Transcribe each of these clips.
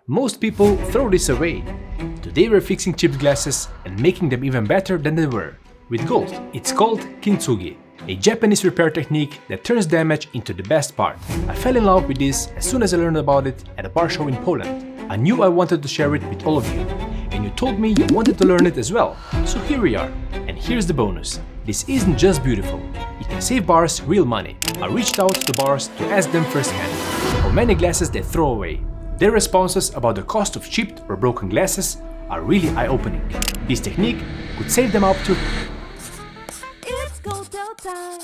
Most people throw this away. Today we're fixing chipped glasses and making them even better than they were, with gold. It's called Kintsugi, a Japanese repair technique that turns damage into the best part. I fell in love with this as soon as I learned about it at a bar show in Poland. I knew I wanted to share it with all of you, and you told me you wanted to learn it as well. So here we are, and here's the bonus. This isn't just beautiful, it can save bars real money. I reached out to bars to ask them firsthand how many glasses they throw away. Their responses about the cost of chipped or broken glasses are really eye-opening. This technique could save them up to... It's cocktail time.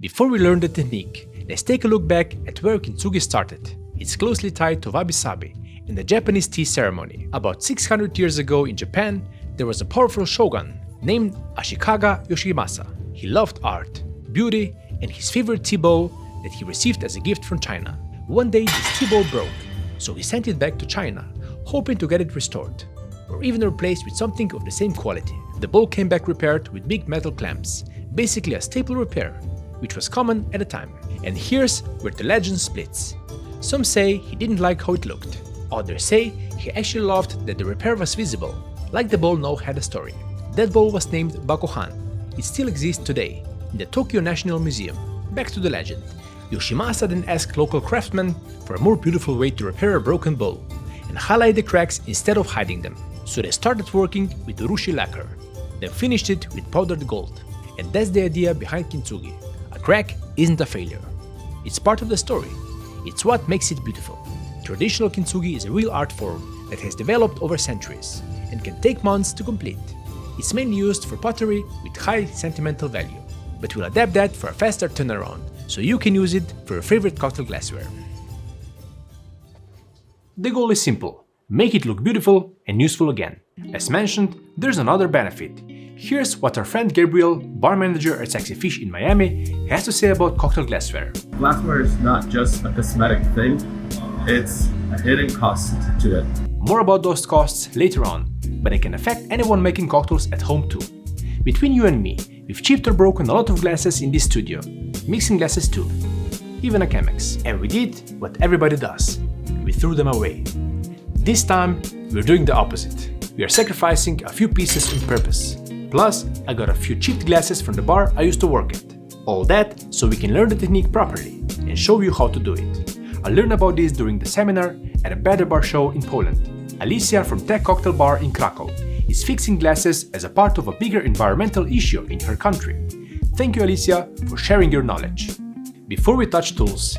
Before we learn the technique, let's take a look back at where Kintsugi started. It's closely tied to wabi-sabi in the Japanese tea ceremony. About 600 years ago in Japan, there was a powerful shogun named Ashikaga Yoshimasa. He loved art, beauty, and his favorite tea bowl that he received as a gift from China. One day this tea bowl broke, so he sent it back to China, hoping to get it restored, or even replaced with something of the same quality. The bowl came back repaired with big metal clamps, basically a staple repair, which was common at the time. And here's where the legend splits. Some say he didn't like how it looked. Others say he actually loved that the repair was visible, like the bowl now had a story. That bowl was named Bakuhan. It still exists today in the Tokyo National Museum. Back to the legend. Yoshimasa then asked local craftsmen for a more beautiful way to repair a broken bowl and highlight the cracks instead of hiding them. So they started working with urushi lacquer, then finished it with powdered gold. And that's the idea behind Kintsugi. A crack isn't a failure. It's part of the story. It's what makes it beautiful. Traditional Kintsugi is a real art form that has developed over centuries and can take months to complete. It's mainly used for pottery with high sentimental value, but we'll adapt that for a faster turnaround, so you can use it for your favorite cocktail glassware. The goal is simple: make it look beautiful and useful again. As mentioned, there's another benefit. Here's what our friend Gabriel, bar manager at Sexy Fish in Miami, has to say about cocktail glassware. Glassware is not just a cosmetic thing, it's a hidden cost to it. More about those costs later on, but it can affect anyone making cocktails at home too. Between you and me, we've chipped or broken a lot of glasses in this studio, mixing glasses too, even a Chemex. And we did what everybody does: we threw them away. This time, we're doing the opposite. We are sacrificing a few pieces on purpose. Plus, I got a few chipped glasses from the bar I used to work at. All that so we can learn the technique properly and show you how to do it. I learned about this during the seminar at a better bar show in Poland. Alicia from Tech Cocktail Bar in Krakow is fixing glasses as a part of a bigger environmental issue in her country. Thank you, Alicia, for sharing your knowledge. Before we touch tools,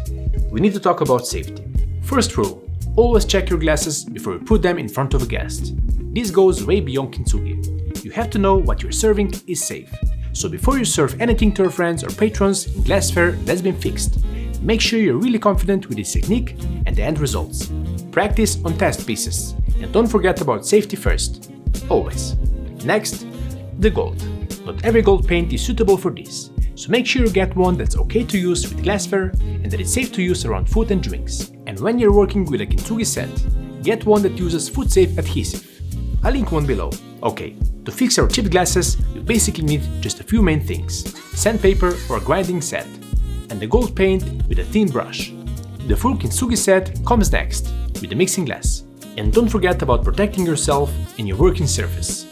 we need to talk about safety. First rule: always check your glasses before you put them in front of a guest. This goes way beyond Kintsugi. You have to know what you're serving is safe. So before you serve anything to your friends or patrons in glassware that's been fixed, make sure you're really confident with this technique and the end results. Practice on test pieces, and don't forget about safety first. Always. Next, the gold. Not every gold paint is suitable for this, so make sure you get one that's okay to use with glassware and that it's safe to use around food and drinks. And when you're working with a Kintsugi set, get one that uses food-safe adhesive. I'll link one below. Okay, to fix our chipped glasses, you basically need just a few main things: sandpaper or a grinding set, and the gold paint with a thin brush. The full Kintsugi set comes next, with the mixing glass. And don't forget about protecting yourself and your working surface.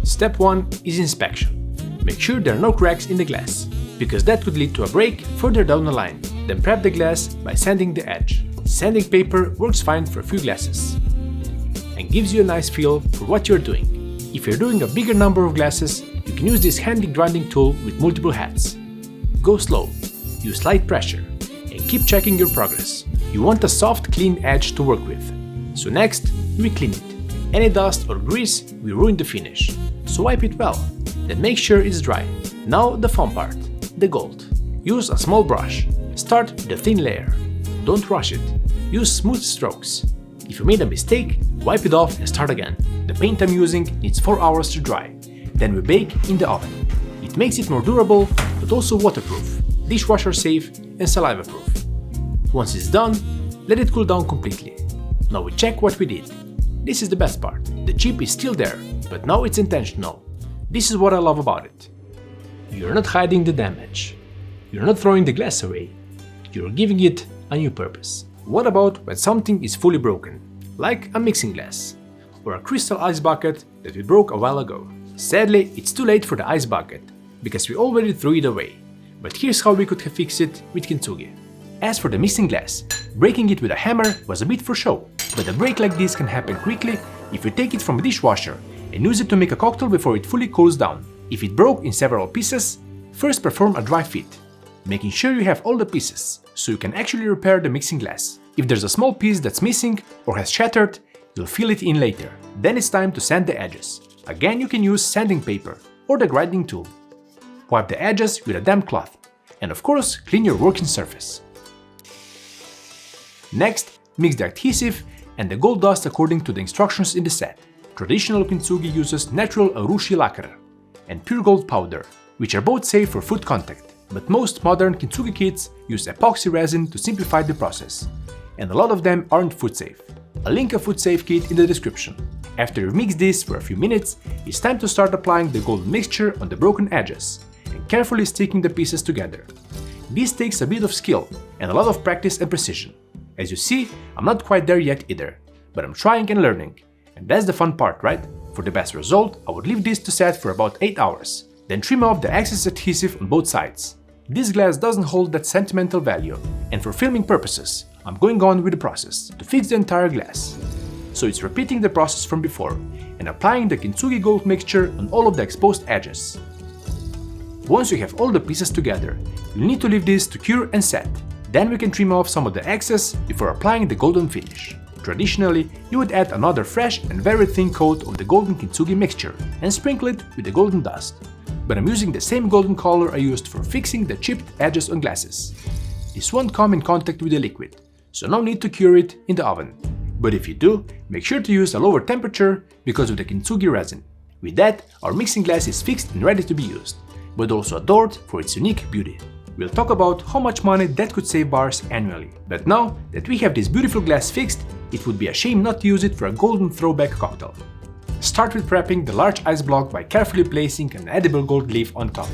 Step 1 is inspection. Make sure there are no cracks in the glass, because that could lead to a break further down the line. Then prep the glass by sanding the edge. Sanding paper works fine for a few glasses and gives you a nice feel for what you're doing. If you're doing a bigger number of glasses, you can use this handy grinding tool with multiple heads. Go slow, use light pressure, and keep checking your progress. You want a soft, clean edge to work with. So next, we clean it. Any dust or grease will ruin the finish, so wipe it well, then make sure it's dry. Now the fun part, the gold. Use a small brush. Start with a thin layer. Don't rush it. Use smooth strokes. If you made a mistake, wipe it off and start again. The paint I'm using needs 4 hours to dry. Then we bake in the oven. It makes it more durable, but also waterproof, dishwasher safe, and saliva proof. Once it's done, let it cool down completely. Now we check what we did. This is the best part. The chip is still there, but now it's intentional. This is what I love about it. You're not hiding the damage. You're not throwing the glass away. You're giving it a new purpose. What about when something is fully broken, like a mixing glass, or a crystal ice bucket that we broke a while ago? Sadly, it's too late for the ice bucket, because we already threw it away. But here's how we could have fixed it with Kintsugi. As for the mixing glass, breaking it with a hammer was a bit for show, but a break like this can happen quickly if you take it from a dishwasher and use it to make a cocktail before it fully cools down. If it broke in several pieces, first perform a dry fit, making sure you have all the pieces, so you can actually repair the mixing glass. If there's a small piece that's missing or has shattered, you'll fill it in later. Then it's time to sand the edges. Again, you can use sanding paper or the grinding tool. Wipe the edges with a damp cloth, and of course, clean your working surface. Next, mix the adhesive and the gold dust according to the instructions in the set. Traditional Kintsugi uses natural urushi lacquer and pure gold powder, which are both safe for food contact, but most modern Kintsugi kits use epoxy resin to simplify the process, and a lot of them aren't food safe. I'll link a food safe kit in the description. After you've mixed this for a few minutes, it's time to start applying the gold mixture on the broken edges and carefully sticking the pieces together. This takes a bit of skill and a lot of practice and precision. As you see, I'm not quite there yet either, but I'm trying and learning, and that's the fun part, right? For the best result, I would leave this to set for about 8 hours, then trim off the excess adhesive on both sides. This glass doesn't hold that sentimental value, and for filming purposes, I'm going on with the process to fix the entire glass. So it's repeating the process from before, and applying the Kintsugi gold mixture on all of the exposed edges. Once you have all the pieces together, you'll need to leave this to cure and set. Then we can trim off some of the excess before applying the golden finish. Traditionally, you would add another fresh and very thin coat of the golden Kintsugi mixture and sprinkle it with the golden dust. But I'm using the same golden color I used for fixing the chipped edges on glasses. This won't come in contact with the liquid, so no need to cure it in the oven. But if you do, make sure to use a lower temperature because of the Kintsugi resin. With that, our mixing glass is fixed and ready to be used, but also adored for its unique beauty. We'll talk about how much money that could save bars annually. But now that we have this beautiful glass fixed, it would be a shame not to use it for a golden throwback cocktail. Start with prepping the large ice block by carefully placing an edible gold leaf on top.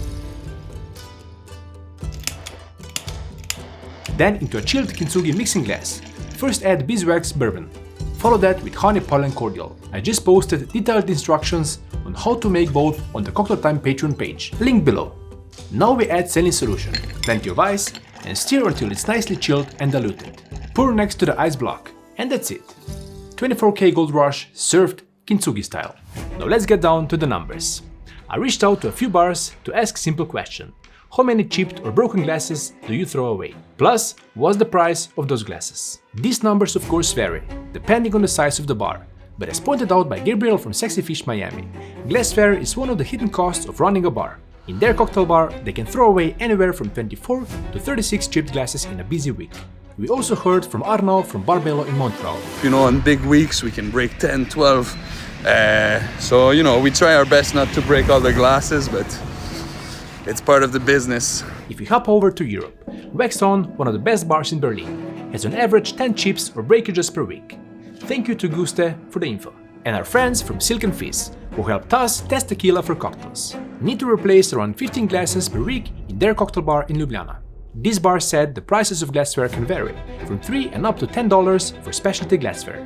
Then into a chilled Kintsugi mixing glass, first add beeswax bourbon. Follow that with honey pollen cordial. I just posted detailed instructions on how to make both on the Cocktail Time Patreon page, link below. Now we add saline solution, plenty of ice, and stir until it's nicely chilled and diluted. Pour next to the ice block, and that's it. 24K Gold Rush served Kintsugi style. Now let's get down to the numbers. I reached out to a few bars to ask a simple question. How many chipped or broken glasses do you throw away? Plus, what's the price of those glasses? These numbers of course vary, depending on the size of the bar. But as pointed out by Gabriel from Sexy Fish Miami, glassware is one of the hidden costs of running a bar. In their cocktail bar, they can throw away anywhere from 24 to 36 chipped glasses in a busy week. We also heard from Arnaud from Barbello in Montreal. You know, on big weeks we can break 10, 12. So, you know, we try our best not to break all the glasses, but it's part of the business. If you hop over to Europe, Wax On, one of the best bars in Berlin, has on average 10 chips or breakages per week. Thank you to Guste for the info. And our friends from Silk and Fizz, who helped us test tequila for cocktails. Need to replace around 15 glasses per week in their cocktail bar in Ljubljana. This bar said the prices of glassware can vary, from $3 and up to $10 for specialty glassware.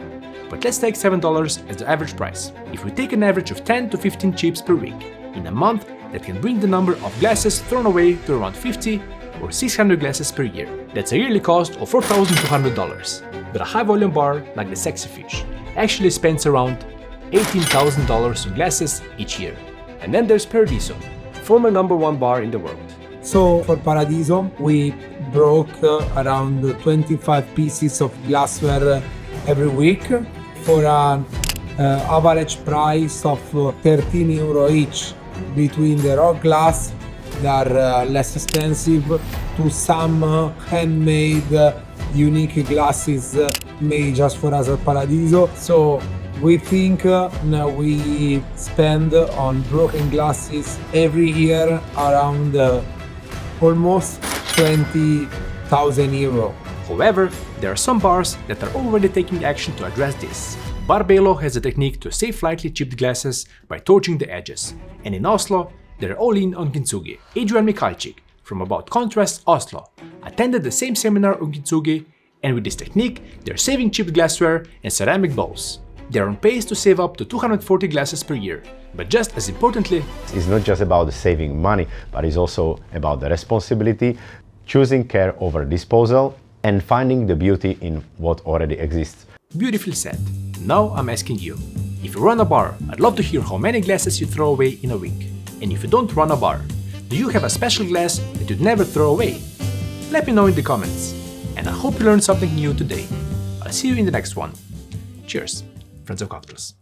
But let's take $7 as the average price. If we take an average of 10 to 15 chips per week, in a month that can bring the number of glasses thrown away to around 50 or 600 glasses per year. That's a yearly cost of $4,200. But a high volume bar like the Sexy Fish actually spends around $18,000 on glasses each year. And then there's Paradiso, former #1 bar in the world. So for Paradiso, we broke around 25 pieces of glassware every week for an average price of €13 each, between the rock glass that are less expensive to some handmade unique glasses made just for us at Paradiso. So we think we spend on broken glasses every year around almost €20,000. However, there are some bars that are already taking action to address this. Barbello has a technique to save lightly chipped glasses by torching the edges, and in Oslo, they're all in on Kintsugi. Adrian Mikalczyk from About Contrast Oslo attended the same seminar on Kintsugi And with this technique, they're saving chipped glassware and ceramic bowls. They're on pace to save up to 240 glasses per year. But just as importantly, it's not just about saving money, but it's also about the responsibility, choosing care over disposal, and finding the beauty in what already exists. Beautifully said. Now I'm asking you, if you run a bar, I'd love to hear how many glasses you throw away in a week. And if you don't run a bar, do you have a special glass that you'd never throw away? Let me know in the comments. And I hope you learned something new today. I'll see you in the next one. Cheers, friends of cocktails.